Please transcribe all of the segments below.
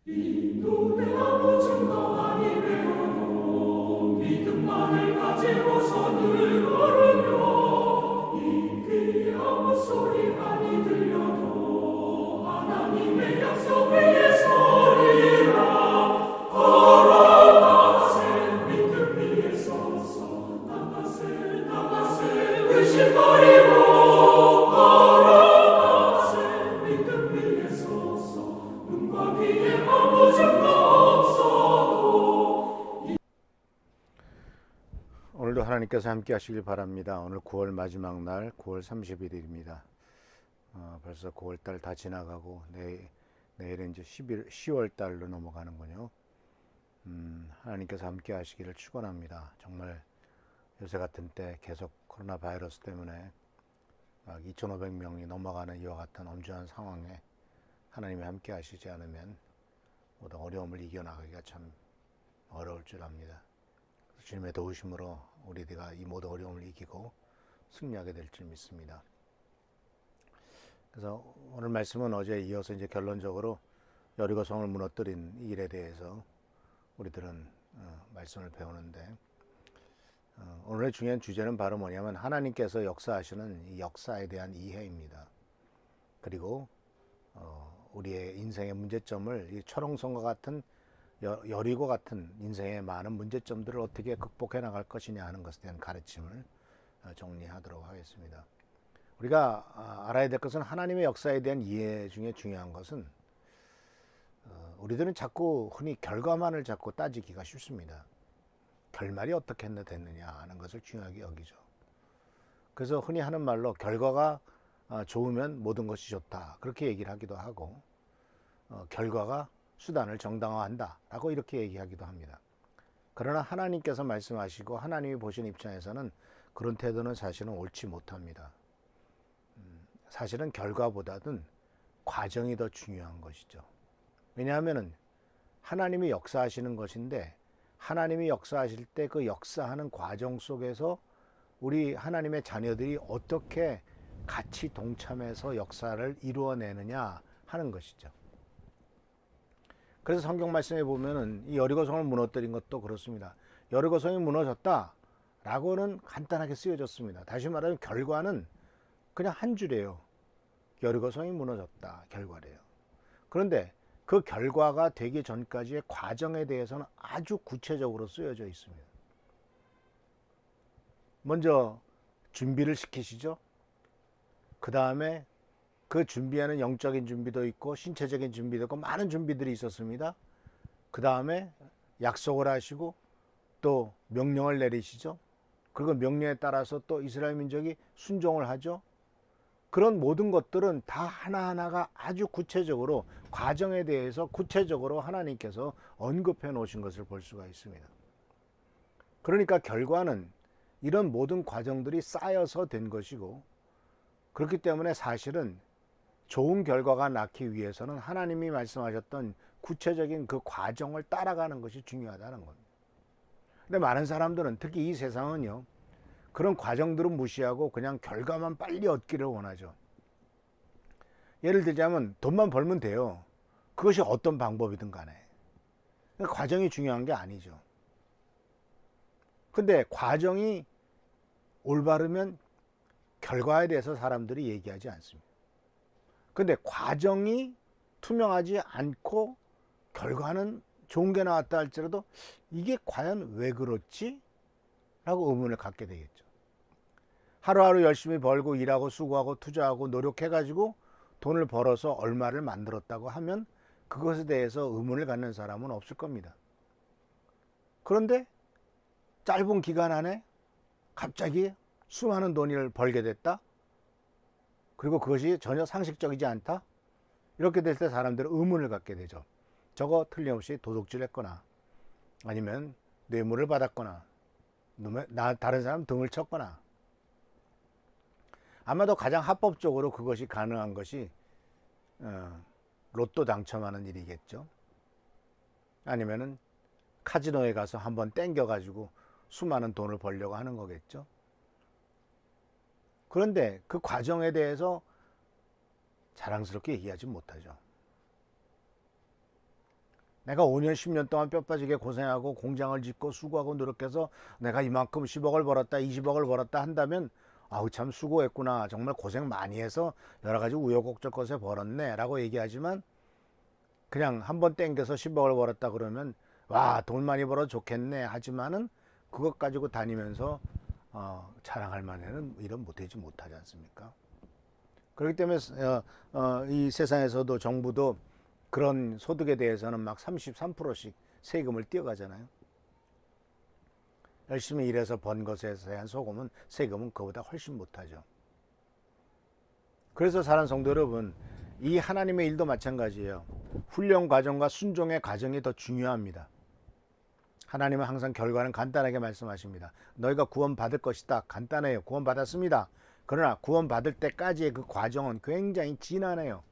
인도의 아무 증거 아니 되어도 믿음만을 가지고서 늘 걸으며 이 귀에 아무 소리 아니 들려도 하나님의 약속 위에 서리라. 걸어가세 믿음 위에 서서 나가세 나가세 의심 버리고 걸어가세 믿음 위에 서서 눈과 귀에 아무 증거 없어도. 오늘도 하나님께서 함께 하시길 바랍니다. 오늘 9월 마지막 날 9월 31일입니다. 벌써 9월달 다 지나가고 내일은 이제 10월달로 넘어가는군요. 하나님께서 함께 하시기를 축원합니다. 정말 요새 같은 때 계속 코로나 바이러스 때문에 막 2,500명이 넘어가는 이와 같은 엄중한 상황에 하나님이 함께 하시지 않으면 모든 어려움을 이겨나가기가 참 어려울 줄 압니다. 주님의 도우심으로 우리가 이 모든 어려움을 이기고 승리하게 될 줄 믿습니다. 그래서 오늘 말씀은 어제에 이어서 이제 결론적으로 여리고 성을 무너뜨린 일에 대해서 우리들은 말씀을 배우는데, 오늘의 중요한 주제는 바로 뭐냐면 하나님께서 역사하시는 이 역사에 대한 이해입니다. 그리고 우리의 인생의 문제점을 이 철옹성과 같은 여리고 같은 인생의 많은 문제점들을 어떻게 극복해 나갈 것이냐 하는 것에 대한 가르침을 정리하도록 하겠습니다. 우리가 알아야 될 것은 하나님의 역사에 대한 이해 중에 중요한 것은 우리들은 자꾸 흔히 결과만을 자꾸 따지기가 쉽습니다. 결말이 어떻게 됐느냐 하는 것을 중요하게 여기죠. 그래서 흔히 하는 말로 결과가 좋으면 모든 것이 좋다, 그렇게 얘기를 하기도 하고, 결과가 수단을 정당화한다 라고 이렇게 얘기하기도 합니다. 그러나 하나님께서 말씀하시고 하나님이 보시는 입장에서는 그런 태도는 사실은 옳지 못합니다. 사실은 결과보다는 과정이 더 중요한 것이죠. 왜냐하면 하나님이 역사하시는 것인데, 하나님이 역사하실 때 그 역사하는 과정 속에서 우리 하나님의 자녀들이 어떻게 같이 동참해서 역사를 이루어내느냐 하는 것이죠. 그래서 성경 말씀에 보면은 이 여리고성을 무너뜨린 것도 그렇습니다. 여리고성이 무너졌다 라고는 간단하게 쓰여졌습니다. 다시 말하면 결과는 그냥 한 줄이에요. 여리고성이 무너졌다, 결과래요. 그런데 그 결과가 되기 전까지의 과정에 대해서는 아주 구체적으로 쓰여져 있습니다. 먼저 준비를 시키시죠. 그 다음에 그 준비하는 영적인 준비도 있고 신체적인 준비도 있고 많은 준비들이 있었습니다. 그 다음에 약속을 하시고 또 명령을 내리시죠. 그리고 명령에 따라서 또 이스라엘 민족이 순종을 하죠. 그런 모든 것들은 다 하나하나가 아주 구체적으로 과정에 대해서 구체적으로 하나님께서 언급해 놓으신 것을 볼 수가 있습니다. 그러니까 결과는 이런 모든 과정들이 쌓여서 된 것이고, 그렇기 때문에 사실은 좋은 결과가 낳기 위해서는 하나님이 말씀하셨던 구체적인 그 과정을 따라가는 것이 중요하다는 겁니다. 근데 많은 사람들은, 특히 이 세상은요, 그런 과정들은 무시하고 그냥 결과만 빨리 얻기를 원하죠. 예를 들자면 돈만 벌면 돼요. 그것이 어떤 방법이든 간에. 그러니까 과정이 중요한 게 아니죠. 근데 과정이 올바르면 결과에 대해서 사람들이 얘기하지 않습니다. 근데 과정이 투명하지 않고 결과는 좋은 게 나왔다 할지라도 이게 과연 왜 그렇지? 라고 의문을 갖게 되겠죠. 하루하루 열심히 벌고 일하고 수고하고 투자하고 노력해가지고 돈을 벌어서 얼마를 만들었다고 하면 그것에 대해서 의문을 갖는 사람은 없을 겁니다. 그런데 짧은 기간 안에 갑자기 수많은 돈을 벌게 됐다? 그리고 그것이 전혀 상식적이지 않다? 이렇게 될 때 사람들은 의문을 갖게 되죠. 저거 틀림없이 도둑질 했거나 아니면 뇌물을 받았거나 다른 사람 등을 쳤거나, 아마도 가장 합법적으로 그것이 가능한 것이 로또 당첨하는 일이겠죠. 아니면은 카지노에 가서 한번 땡겨가지고 수많은 돈을 벌려고 하는 거겠죠. 그런데 그 과정에 대해서 자랑스럽게 얘기하지 못하죠. 내가 5년 10년 동안 뼈 빠지게 고생하고 공장을 짓고 수고하고 노력해서 내가 이만큼 10억을 벌었다 20억을 벌었다 한다면 아우 참 수고했구나 정말 고생 많이 해서 여러 가지 우여곡절 것에 벌었네 라고 얘기하지만 그냥 한번 땡겨서 10억을 벌었다 그러면 와 돈 많이 벌어 좋겠네 하지만은 그것 가지고 다니면서 자랑할 만한 일은 못하지 못하지 않습니까? 그렇기 때문에 이 세상에서도 정부도 그런 소득에 대해서는 막 33%씩 세금을 띄어가잖아요. 열심히 일해서 번 것에 대한 소금은 세금은 그보다 훨씬 못하죠. 그래서 사랑하는 성도 여러분, 이 하나님의 일도 마찬가지예요. 훈련 과정과 순종의 과정이 더 중요합니다. 하나님은 항상 결과는 간단하게 말씀하십니다. 너희가 구원받을 것이다. 간단해요. 구원받았습니다. 그러나 구원받을 때까지의 그 과정은 굉장히 지난해요.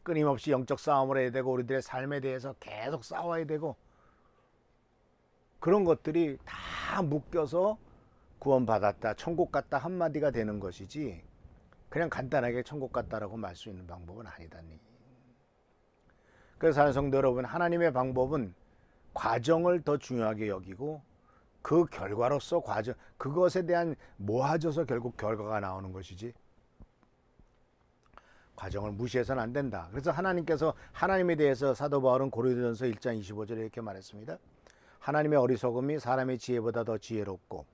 끊임없이 영적 싸움을 해야 되고 우리들의 삶에 대해서 계속 싸워야 되고 그런 것들이 다 묶여서 구원받았다, 천국 갔다 한마디가 되는 것이지 그냥 간단하게 천국 갔다라고 말 수 있는 방법은 아니다니. 그래서 사는 성도 여러분, 하나님의 방법은 과정을 더 중요하게 여기고 그 결과로서 과정, 그것에 대한 모아져서 결국 결과가 나오는 것이지 과정을 무시해서는 안 된다. 그래서 하나님께서 하나님에 대해서 사도 바울은 고린도전서 1장 25절에 이렇게 말했습니다. 하나님의 어리석음이 사람의 지혜보다 더 지혜롭고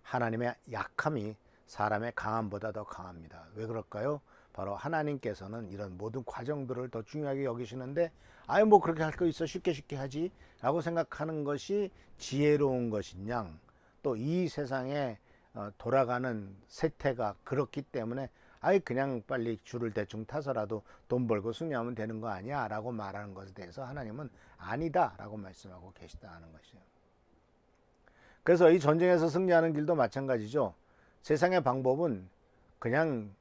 하나님의 약함이 사람의 강함보다 더 강합니다. 왜 그럴까요? 바로 하나님께서는 이런 모든 과정들을 더 중요하게 여기시는데 아유 뭐 그렇게 할 거 있어 쉽게 하지 라고 생각하는 것이 지혜로운 것인 또 이 세상에 돌아가는 세태가 그렇기 때문에 아예 그냥 빨리 줄을 대충 타서라도 돈 벌고 승리하면 되는 거 아니야 라고 말하는 것에 대해서 하나님은 아니다 라고 말씀하고 계시다는 것이에요. 그래서 이 전쟁에서 승리하는 길도 마찬가지죠. 세상의 방법은 그냥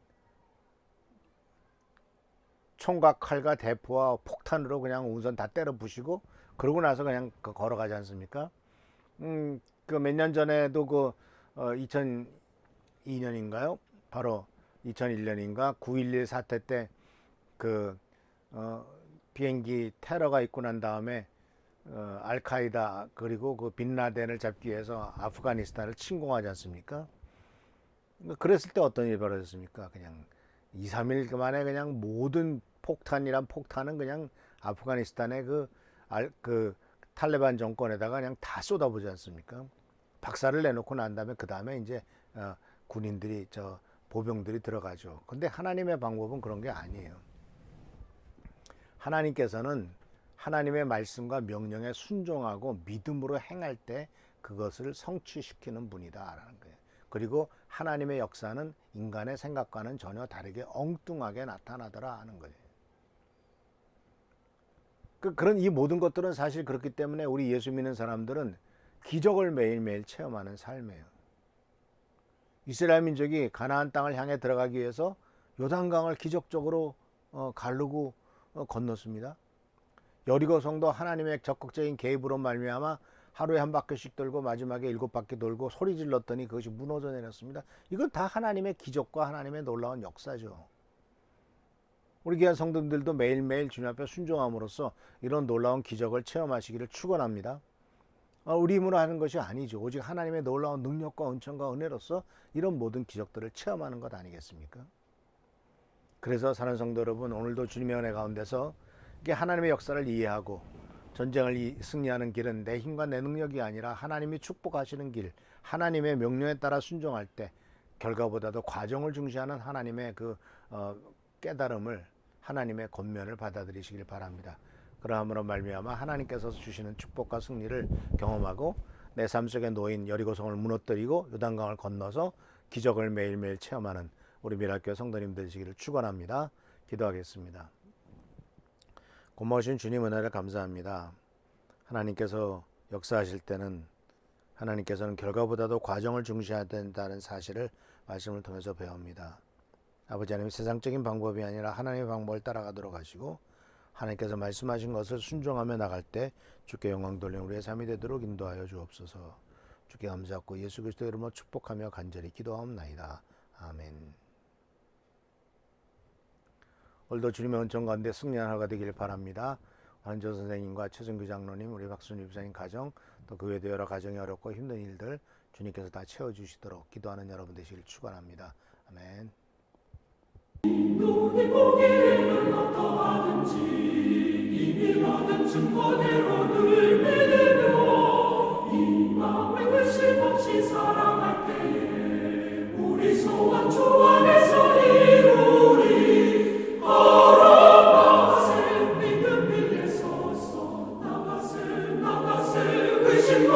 총과 칼과 대포와 폭탄으로 그냥 우선 다 때려 부시고 그러고 나서 그냥 걸어가지 않습니까? 그 몇 년 전에도 2002년인가요? 바로 2001년인가 9.11 사태 때 비행기 테러가 있고 난 다음에 알카이다 그리고 그 빈라덴을 잡기 위해서 아프가니스탄을 침공하지 않습니까? 그랬을 때 어떤 일이 벌어졌습니까? 그냥 2, 3일 만에 그냥 모든 폭탄이란 폭탄은 그냥 아프가니스탄의 그 탈레반 정권에다가 그냥 다 쏟아부지 않습니까? 박살을 내놓고 난 다음에 그 다음에 이제 군인들이 보병들이 들어가죠. 근데 하나님의 방법은 그런 게 아니에요. 하나님께서는 하나님의 말씀과 명령에 순종하고 믿음으로 행할 때 그것을 성취시키는 분이다라는 거예요. 그리고 하나님의 역사는 인간의 생각과는 전혀 다르게 엉뚱하게 나타나더라 하는 거예요. 그런 이 모든 것들은 사실 그렇기 때문에 우리 예수 믿는 사람들은 기적을 매일매일 체험하는 삶이에요. 이스라엘 민족이 가나안 땅을 향해 들어가기 위해서 요단강을 기적적으로 가르고 건넜습니다. 여리고 성도 하나님의 적극적인 개입으로 말미암아 하루에 한 바퀴씩 돌고 마지막에 7바퀴 돌고 소리 질렀더니 그것이 무너져 내렸습니다. 이건 다 하나님의 기적과 하나님의 놀라운 역사죠. 우리 귀한 성도들도 매일매일 주님 앞에 순종함으로써 이런 놀라운 기적을 체험하시기를 축원합니다. 우리 힘으로 하는 것이 아니죠. 오직 하나님의 놀라운 능력과 은총과 은혜로서 이런 모든 기적들을 체험하는 것 아니겠습니까? 그래서 사는 성도 여러분, 오늘도 주님의 은혜 가운데서 이게 하나님의 역사를 이해하고 전쟁을 승리하는 길은 내 힘과 내 능력이 아니라 하나님이 축복하시는 길, 하나님의 명령에 따라 순종할 때 결과보다도 과정을 중시하는 하나님의 깨달음을, 하나님의 권면을 받아들이시길 바랍니다. 그러함으로 말미암아 하나님께서 주시는 축복과 승리를 경험하고 내 삶 속에 놓인 여리고성을 무너뜨리고 요단강을 건너서 기적을 매일매일 체험하는 우리 미랄교회 성도님들 되시기를 축원합니다. 기도하겠습니다. 고마우신 주님 은혜를 감사합니다. 하나님께서 역사하실 때는 하나님께서는 결과보다도 과정을 중시해야 된다는 사실을 말씀을 통해서 배웁니다. 아버지 하나님, 세상적인 방법이 아니라 하나님의 방법을 따라가도록 하시고 하나님께서 말씀하신 것을 순종하며 나갈 때 주께 영광 돌리는 우리의 삶이 되도록 인도하여 주옵소서. 주께 감사하고 예수 그리스도의 이름으로 축복하며 간절히 기도하옵나이다. 아멘. 오늘도 주님의 은총 가운데 승리한 하루가 되기를 바랍니다. 한조 선생님과 최승규 장로님, 우리 박순희 집사님 가정, 또 그 외에도 여러 가정이 어렵고 힘든 일들 주님께서 다 채워주시도록 기도하는 여러분 되시길 축원합니다. 아멘. 눈이 보기에는 어떠하든지 이미 얻은 증거대로 늘 믿으며 이 마음에 의심 없이 살아갈 때에 우리 소원 주 안에서 이루리. 걸어가세 믿음 위에 서서 나가세 나가세 의심